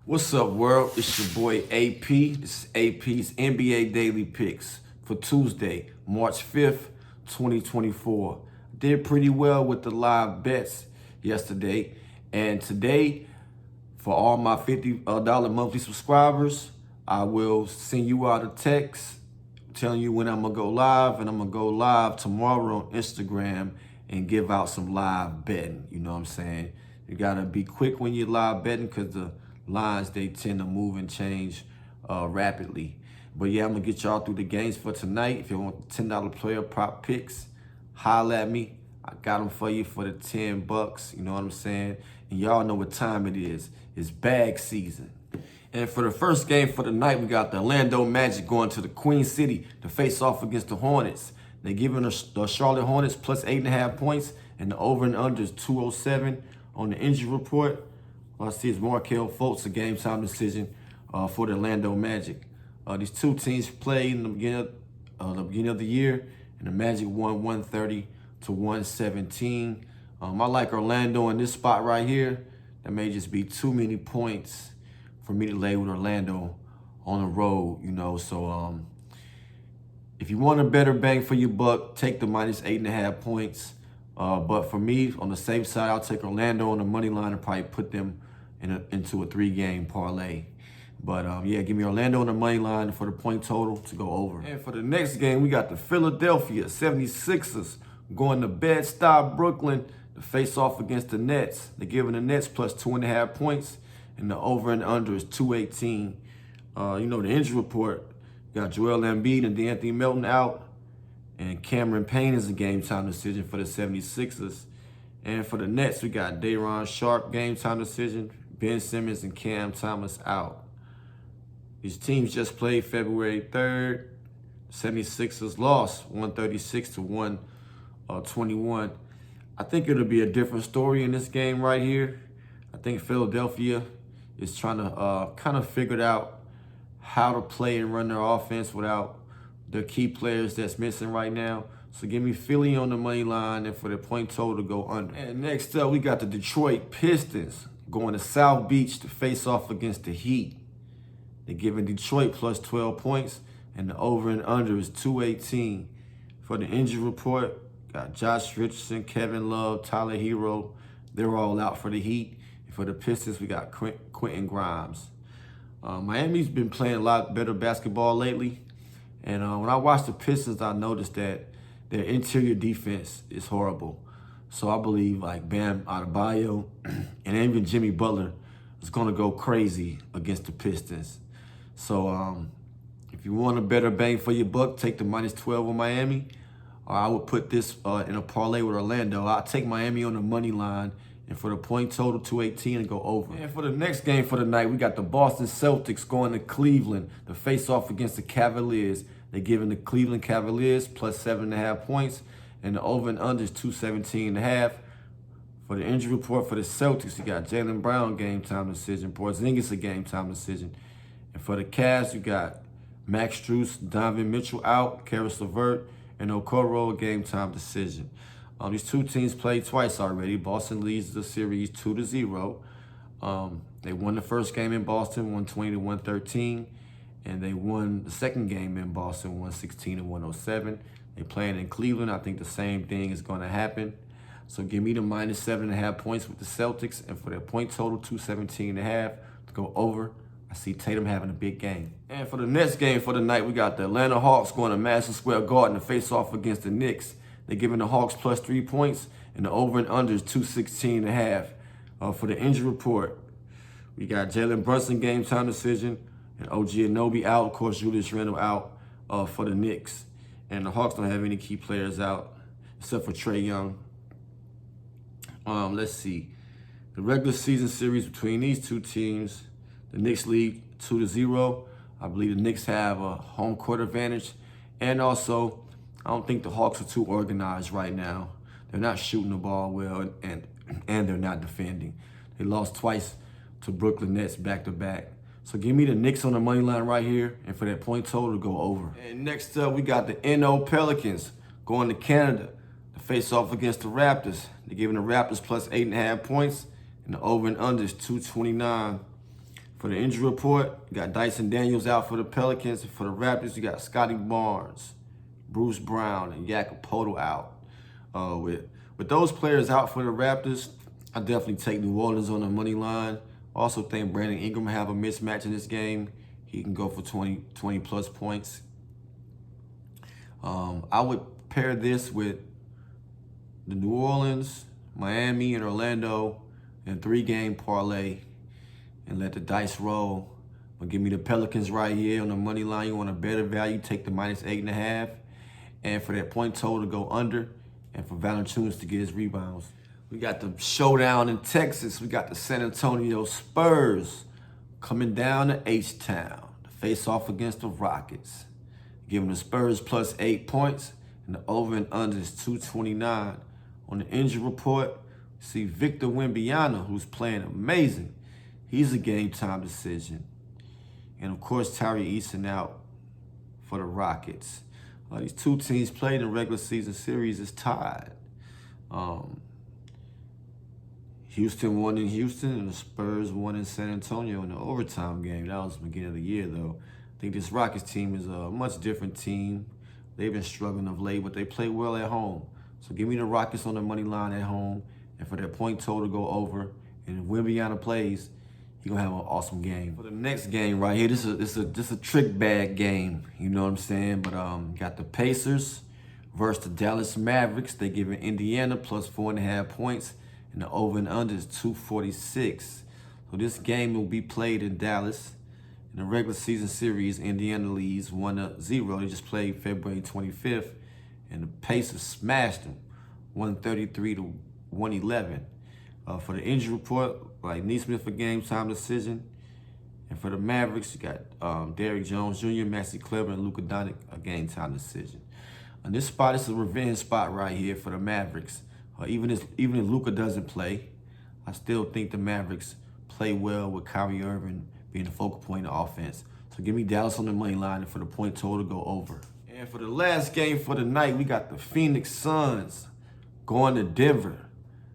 What's up, world? It's your boy AP. This is AP's NBA Daily Picks for Tuesday, March 5th, 2024. Did pretty well with the live bets yesterday. And today, for all my $50 monthly subscribers, I will send you out a text telling you when I'm going to go live. And I'm going to go live tomorrow on Instagram and give out some live betting. You know what I'm saying? You got to be quick when you're live betting because the lines, they tend to move and change rapidly. But yeah, I'm going to get y'all through the games for tonight. If you want $10 player prop picks, holla at me. I got them for you for the $10. You know what I'm saying? And y'all know what time it is. It's bag season. And for the first game for the night, we got the Orlando Magic going to the Queen City to face off against the Hornets. They're giving the Charlotte Hornets plus 8.5 points, and the over and under is 207 on the injury report. All I see is Markelle Fultz, a game time decision for the Orlando Magic. These two teams played in the beginning of the year, and the Magic won 130 to 117. I like Orlando in this spot right here. That may just be too many points for me to lay with Orlando on the road, you know. So if you want a better bang for your buck, take the minus 8.5 points. But for me, on the safe side, I'll take Orlando on the money line and probably put them into a 3-game parlay. But yeah, give me Orlando on the money line for the point total to go over. And for the next game, we got the Philadelphia 76ers going to Bed-Stuy, Brooklyn to face off against the Nets. They're giving the Nets plus 2.5 points, and the over and under is 218. You know, the injury report, got Joel Embiid and D'Anthony Melton out, and Cameron Payne is a game-time decision for the 76ers. And for the Nets, we got Day'Ron Sharpe, game-time decision, Ben Simmons and Cam Thomas out. These teams just played February 3rd. 76ers lost 136 to 121. I think it'll be a different story in this game right here. I think Philadelphia is trying to kind of figure out how to play and run their offense without the key players that's missing right now. So give me Philly on the money line and for the point total to go under. And next up, we got the Detroit Pistons going to South Beach to face off against the Heat. They're giving Detroit plus 12 points, and the over and under is 218. For the injury report, got Josh Richardson, Kevin Love, Tyler Hero. They're all out for the Heat. And for the Pistons, we got Quentin Grimes. Miami's been playing a lot better basketball lately. And when I watch the Pistons, I noticed that their interior defense is horrible. So I believe like Bam Adebayo and even Jimmy Butler is going to go crazy against the Pistons. So if you want a better bang for your buck, take the minus 12 on Miami. Or I would put this in a parlay with Orlando. I'll take Miami on the money line, and for the point total, 218 and go over. And for the next game for the night, we got the Boston Celtics going to Cleveland to face off against the Cavaliers. They're giving the Cleveland Cavaliers plus 7.5 points, and the over and under is 217.5. For the injury report for the Celtics, you got Jaylen Brown, game time decision. Porzingis, a game time decision. And for the Cavs, you got Max Strus, Donovan Mitchell out, Karis LeVert, and Okoro, game time decision. These two teams played twice already. Boston leads the series 2-0. They won the first game in Boston, 120 to 113. And they won the second game in Boston, 116 to 107. They playing in Cleveland. I think the same thing is going to happen. So give me the minus 7.5 points with the Celtics. And for their point total, 217.5 to go over. I see Tatum having a big game. And for the next game for the night, we got the Atlanta Hawks going to Madison Square Garden to face off against the Knicks. They're giving the Hawks plus 3 points, and the over and under is 216.5. For the injury report, we got Jalen Brunson, game time decision, and OG Anunoby out. Of course, Julius Randle out for the Knicks. And the Hawks don't have any key players out except for Trae Young. Let's see. The regular season series between these two teams, the Knicks lead 2-0. I believe the Knicks have a home court advantage. And also, I don't think the Hawks are too organized right now. They're not shooting the ball well, and they're not defending. They lost twice to Brooklyn Nets back-to-back. So give me the Knicks on the money line right here, and for that point total to go over. And next up, we got the NO Pelicans going to Canada to face off against the Raptors. They're giving the Raptors plus 8.5 points, and the over and under is 229. For the injury report, you got Dyson Daniels out for the Pelicans. And for the Raptors, you got Scotty Barnes, Bruce Brown, and Jakob Poeltl out. With those players out for the Raptors, I definitely take New Orleans on the money line. Also think Brandon Ingram will have a mismatch in this game. He can go for 20 plus points. I would pair this with the New Orleans, Miami, and Orlando in a 3-game parlay and let the dice roll. But give me the Pelicans right here on the money line. You want a better value, take the -8.5. And for that point total to go under, and for Valanciunas to get his rebounds. We got the showdown in Texas. We got the San Antonio Spurs coming down to H-Town to face off against the Rockets. Giving the Spurs +8 points, and the over and under is 229. On the injury report, we see Victor Wembanyama, who's playing amazing. He's a game-time decision. And of course, Tyree Eason out for the Rockets. These two teams played in regular season series is tied. Houston won in Houston, and the Spurs won in San Antonio in the overtime game. That was the beginning of the year, though. I think this Rockets team is a much different team. They've been struggling of late, but they play well at home. So give me the Rockets on the money line at home, and for their point total to go over. And if Wembanyama plays, he's gonna have an awesome game. For the next game right here, this is a trick bag game. You know what I'm saying? But got the Pacers versus the Dallas Mavericks. They giving Indiana +4.5 points, and the over and under is 246. So this game will be played in Dallas. In the regular season series, Indiana leads 1-0. They just played February 25th, and the Pacers smashed them 133-111. For the injury report, like Neesmith a game time decision. And for the Mavericks, you got Derrick Jones Jr., Maxi Kleber, and Luka Doncic, a game time decision. And this spot is a revenge spot right here for the Mavericks. Even if Luka doesn't play, I still think the Mavericks play well with Kyrie Irving being the focal point of offense. So give me Dallas on the money line, and for the point total to go over. And for the last game for the night, we got the Phoenix Suns going to Denver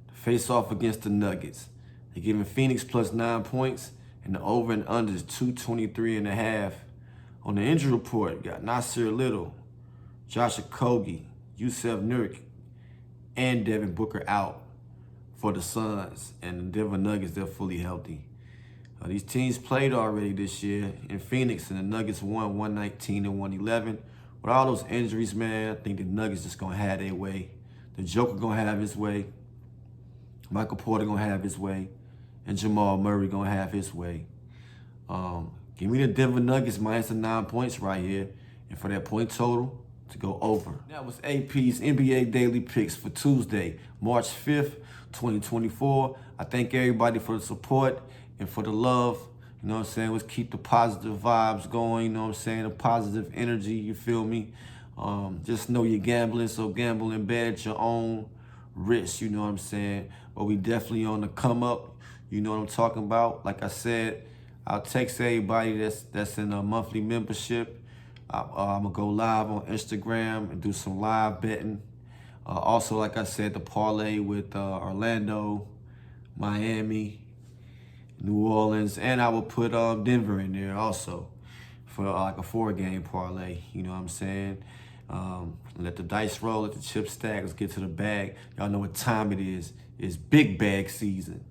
to face off against the Nuggets. They're giving Phoenix +9 points, and the over and under is 223.5. On the injury report, you got Nasir Little, Josh Okogie, Yusef Nurkic, and Devin Booker out for the Suns. And the Denver Nuggets, they're fully healthy. These teams played already this year in Phoenix, and the Nuggets won 119-111. With all those injuries, man, I think the Nuggets just going to have their way. The Joker going to have his way. Michael Porter going to have his way. And Jamal Murray going to have his way. Give me the Denver Nuggets -9 points right here. And for that point total to go over. That was AP's NBA Daily Picks for Tuesday, March 5th, 2024. I thank everybody for the support and for the love. You know what I'm saying? Let's keep the positive vibes going. You know what I'm saying? The positive energy, you feel me? Just know you're gambling, so gamble in bed at your own risk, you know what I'm saying? But we definitely on the come up. You know what I'm talking about? Like I said, I'll text everybody that's in a monthly membership. I'm going to go live on Instagram and do some live betting. Also, like I said, the parlay with Orlando, Miami, New Orleans, and I will put Denver in there also for like a 4-game parlay. You know what I'm saying? Let the dice roll, let the chips stack. Let's get to the bag. Y'all know what time it is. It's big bag season.